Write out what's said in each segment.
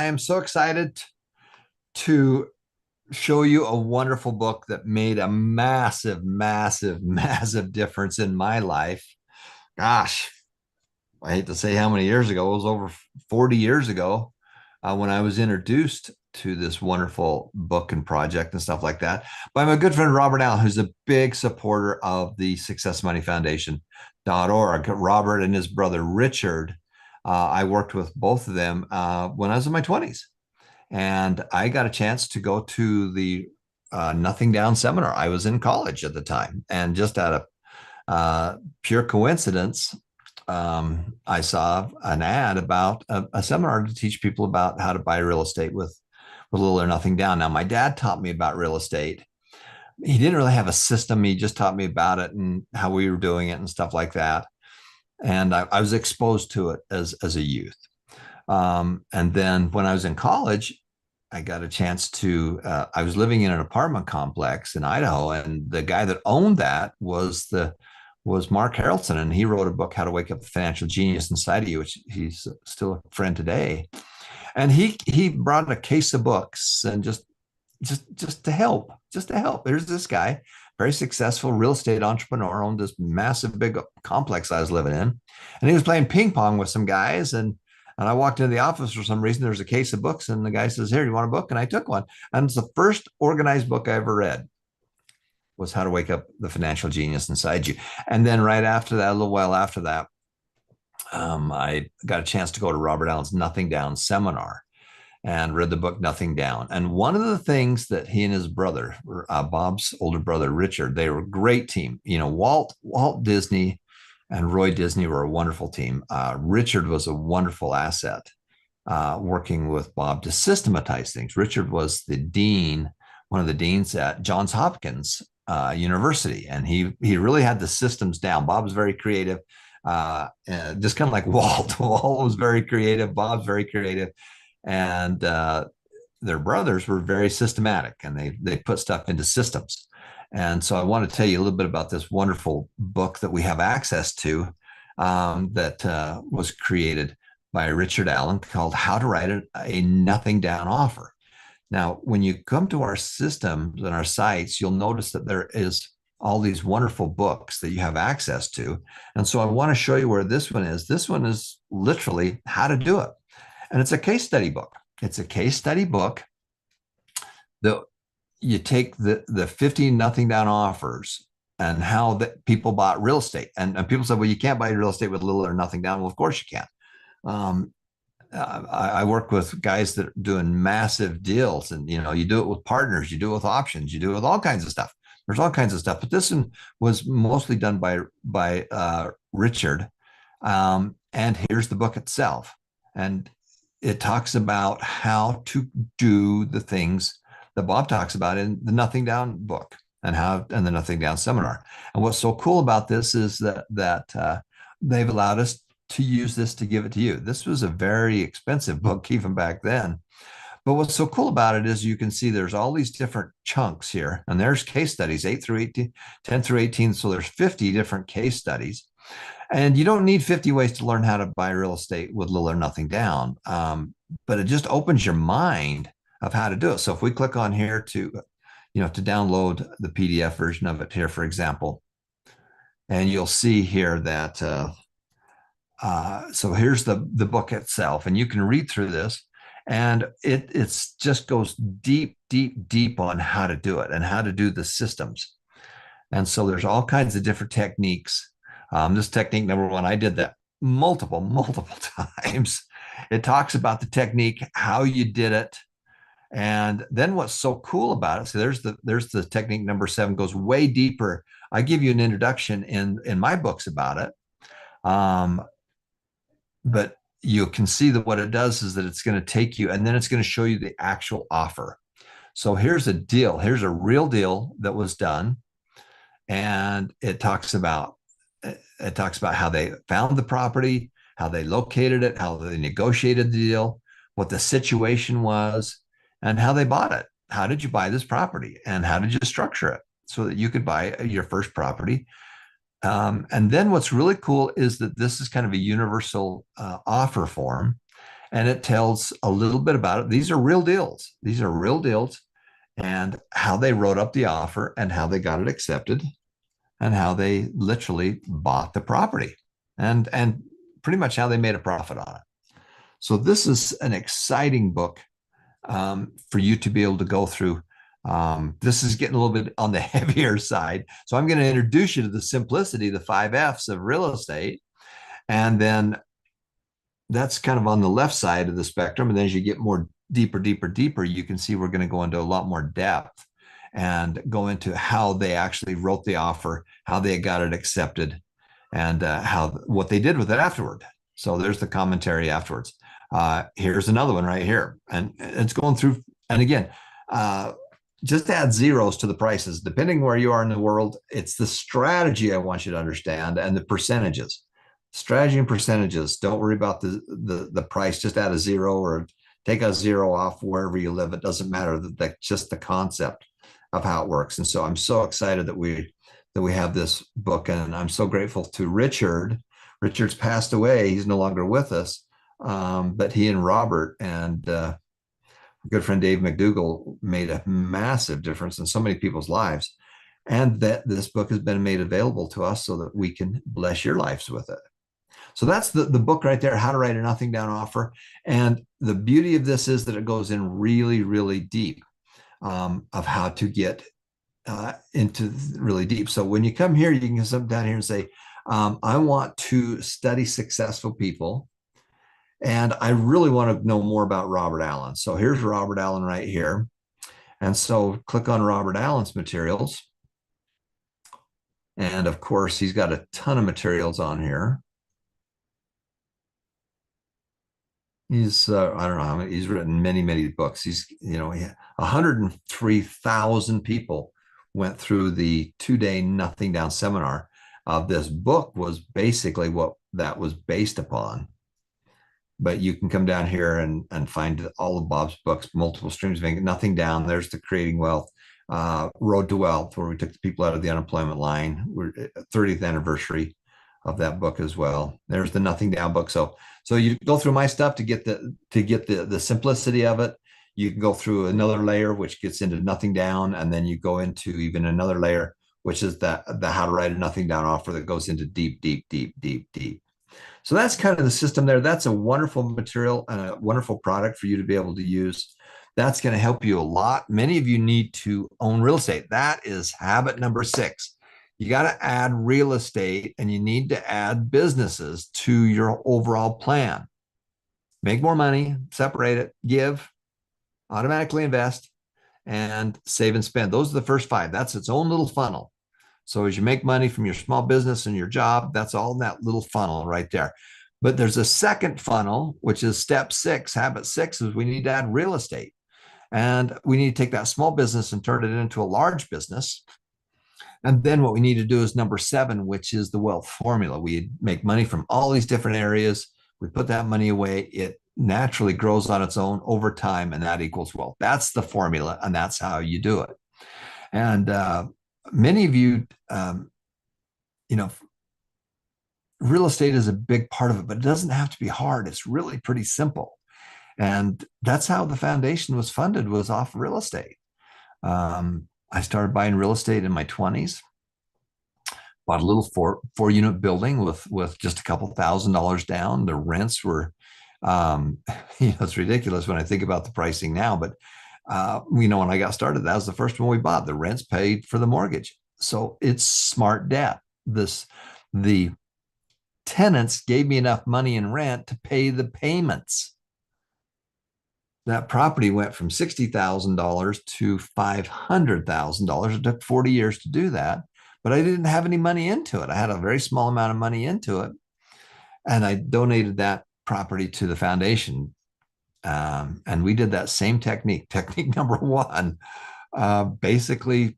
am so excited to show you a wonderful book that made a massive, massive, massive difference in my life. Gosh, I hate to say how many years ago. It was over 40 years ago when I was introduced to this wonderful book and project and stuff like that by my good friend Robert Allen, who's a big supporter of the Success Money Foundation.org. Robert and his brother Richard, I worked with both of them when I was in my 20s. And I got a chance to go to the Nothing Down seminar. I was in college at the time. And just out of pure coincidence, I saw an ad about a seminar to teach people about how to buy real estate with little or nothing down. Now, my dad taught me about real estate. He didn't really have a system. He just taught me about it and how we were doing it and stuff like that. And I was exposed to it as a youth. And then when I was in college, I got a chance to, I was living in an apartment complex in Idaho, and the guy that owned that was Mark Harrelson, and he wrote a book, How to Wake Up the Financial Genius Inside of You, which he's still a friend today. And he brought a case of books and just to help, just to help. There's this guy, very successful real estate entrepreneur, owned this massive big complex I was living in, and he was playing ping pong with some guys, and I walked into the office for some reason. There's a case of books, and the guy says, "Here, you want a book?" And I took one. And it's the first organized book I ever read was How to Wake Up the Financial Genius Inside You. And then right after that, a little while after that, I got a chance to go to Robert Allen's Nothing Down seminar and read the book Nothing Down. And one of the things that he and his brother, Bob's older brother Richard, they were a great team. You know, Walt Disney and Roy Disney were a wonderful team. Richard was a wonderful asset working with Bob to systematize things. Richard was the dean, one of the deans at Johns Hopkins University, and he really had the systems down. Bob was very creative, just kind of like Walt. Walt was very creative. Bob's very creative, and their brothers were very systematic, and they put stuff into systems. And so I want to tell you a little bit about this wonderful book that we have access to that was created by Richard Allen called How to Write a Nothing Down Offer. Now, when you come to our systems and our sites, you'll notice that there is all these wonderful books that you have access to. And so I want to show you where this one is. This one is literally how to do it. And it's a case study book. It's a case study book that you take the 50 nothing down offers and how that people bought real estate. And people said, well, you can't buy real estate with little or nothing down. Well, of course you can. I work with guys that are doing massive deals, and you do it with partners, you do it with options, you do it with all kinds of stuff. There's all kinds of stuff, but this one was mostly done by Richard. And here's the book itself, and it talks about how to do the things that Bob talks about in the Nothing Down book and the Nothing Down seminar. And what's so cool about this is that they've allowed us to use this to give it to you. This was a very expensive book even back then. But what's so cool about it is you can see there's all these different chunks here, and there's case studies, 8 through 18, 10 through 18. So there's 50 different case studies. And you don't need 50 ways to learn how to buy real estate with little or nothing down. But it just opens your mind of how to do it. So if we click on here to download the PDF version of it here, for example, and you'll see here that, so here's the book itself, and you can read through this, and it's just goes deep, deep, deep on how to do it and how to do the systems. And so there's all kinds of different techniques. This technique number one, I did that multiple times. It talks about the technique, how you did it. And then what's so cool about it, so there's the technique number 7, goes way deeper. I give you an introduction in my books about it. But you can see that what it does is that it's going to take you, and then it's going to show you the actual offer. So here's a deal. Here's a real deal that was done. And it talks about how they found the property, how they located it, how they negotiated the deal, what the situation was, and how they bought it. How did you buy this property, and how did you structure it so that you could buy your first property? And then what's really cool is that this is kind of a universal offer form. And it tells a little bit about it. These are real deals. These are real deals, and how they wrote up the offer and how they got it accepted and how they literally bought the property and pretty much how they made a profit on it. So this is an exciting book for you to be able to go through. This is getting a little bit on the heavier side. So I'm going to introduce you to the simplicity, the 5 F's of real estate. And then that's kind of on the left side of the spectrum. And then as you get more deeper, you can see we're going to go into a lot more depth and go into how they actually wrote the offer, how they got it accepted, and how what they did with it afterward. So there's the commentary afterwards. Here's another one right here, and it's going through. And again, just add zeros to the prices depending where you are in the world. It's the strategy I want you to understand and the percentages. Strategy and percentages. Don't worry about the price. Just add a zero or take a zero off wherever you live. It doesn't matter. That's just the concept of how it works. And so I'm so excited that we have this book, and I'm so grateful to Richard. Richard's passed away. He's no longer with us, but he and Robert and good friend Dave McDougall made a massive difference in so many people's lives, and that this book has been made available to us so that we can bless your lives with it. So that's the book right there, How to Write a Nothing Down Offer. And the beauty of this is that it goes in really, really deep of how to get into really deep. So when you come here, you can come down here and say, I want to study successful people. And I really want to know more about Robert Allen. So here's Robert Allen right here. And so click on Robert Allen's materials. And of course, he's got a ton of materials on here. He's I don't know how many, he's written many books. He's 103,000 people went through the 2-day Nothing Down seminar. This book was basically what that was based upon. But you can come down here and find all of Bob's books, multiple streams of income. Nothing Down. There's the Creating Wealth, Road to Wealth, where we took the people out of the unemployment line. We're 30th anniversary of that book as well. There's the Nothing Down book. So you go through my stuff to get the simplicity of it. You can go through another layer, which gets into Nothing Down, and then you go into even another layer, which is the How to Write a Nothing Down offer that goes into deep. So that's kind of the system there. That's a wonderful material and a wonderful product for you to be able to use. That's going to help you a lot. Many of you need to own real estate. That is habit number 6. You got to add real estate, and you need to add businesses to your overall plan. Make more money, separate it, give, automatically invest, and save and spend. Those are the first 5. That's its own little funnel. So as you make money from your small business and your job, that's all in that little funnel right there. But there's a second funnel, which is step 6. Habit 6 is we need to add real estate. And we need to take that small business and turn it into a large business. And then what we need to do is number 7, which is the wealth formula. We make money from all these different areas. We put that money away. It naturally grows on its own over time, and that equals wealth. That's the formula, and that's how you do it. And many of you, real estate is a big part of it, but it doesn't have to be hard. It's really pretty simple. And that's how the foundation was funded, was off real estate. I started buying real estate in my 20s, bought a little four-unit building with just a couple $1,000s down. The rents were, it's ridiculous when I think about the pricing now, but when I got started, that was the first one we bought. The rents paid for the mortgage. So it's smart debt. The tenants gave me enough money in rent to pay the payments. That property went from $60,000 to $500,000. It took 40 years to do that, but I didn't have any money into it. I had a very small amount of money into it, and I donated that property to the foundation. And we did that same technique number 1, basically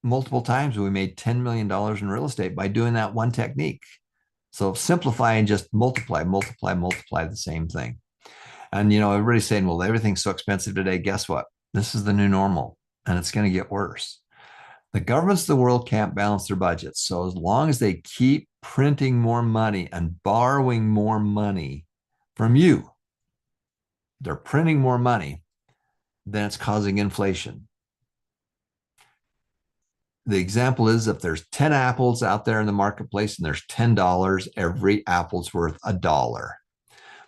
multiple times. We made $10 million in real estate by doing that one technique. So simplify and just multiply the same thing. And, everybody's saying, well, everything's so expensive today. Guess what? This is the new normal, and it's going to get worse. The governments of the world can't balance their budgets. So as long as they keep printing more money and borrowing more money from you, they're printing more money, then it's causing inflation. The example is if there's 10 apples out there in the marketplace and there's $10, every apple's worth $1.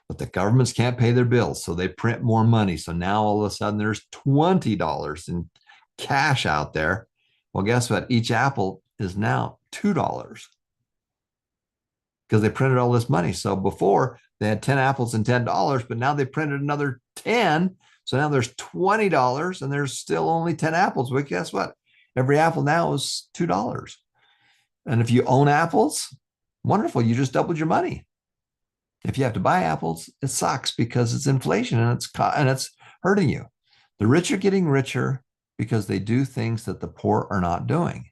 But the governments can't pay their bills, so they print more money. So now all of a sudden there's $20 in cash out there. Well, guess what? Each apple is now $2 because they printed all this money. So before they had 10 apples and $10, but now they printed another 10. So now there's $20 and there's still only 10 apples. But guess what? Every apple now is $2. And if you own apples, wonderful. You just doubled your money. If you have to buy apples, it sucks because it's inflation and it's hurting you. The rich are getting richer because they do things that the poor are not doing.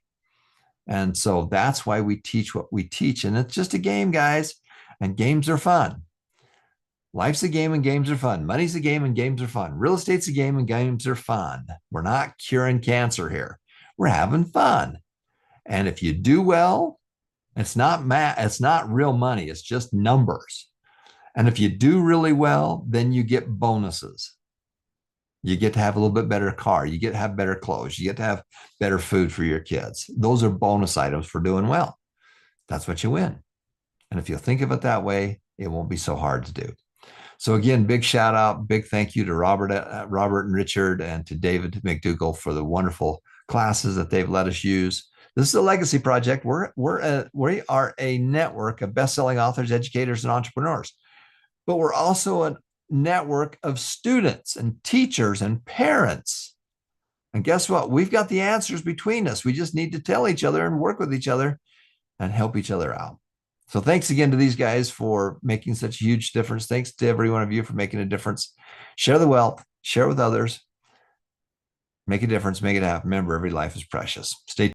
And so that's why we teach what we teach. And it's just a game, guys. And games are fun. Life's a game and games are fun. Money's a game and games are fun. Real estate's a game and games are fun. We're not curing cancer here. We're having fun. And if you do well, it's not real money. It's just numbers. And if you do really well, then you get bonuses. You get to have a little bit better car. You get to have better clothes. You get to have better food for your kids. Those are bonus items for doing well. That's what you win. And if you think of it that way, it won't be so hard to do. So again, big shout out, big thank you to Robert and Richard and to David McDougall for the wonderful classes that they've let us use. This is a legacy project. We are a network of best-selling authors, educators, and entrepreneurs. But we're also a network of students and teachers and parents. And guess what? We've got the answers between us. We just need to tell each other and work with each other and help each other out. So thanks again to these guys for making such a huge difference. Thanks to every one of you for making a difference. Share the wealth, share with others, make a difference, make it happen. Remember, every life is precious. Stay tuned.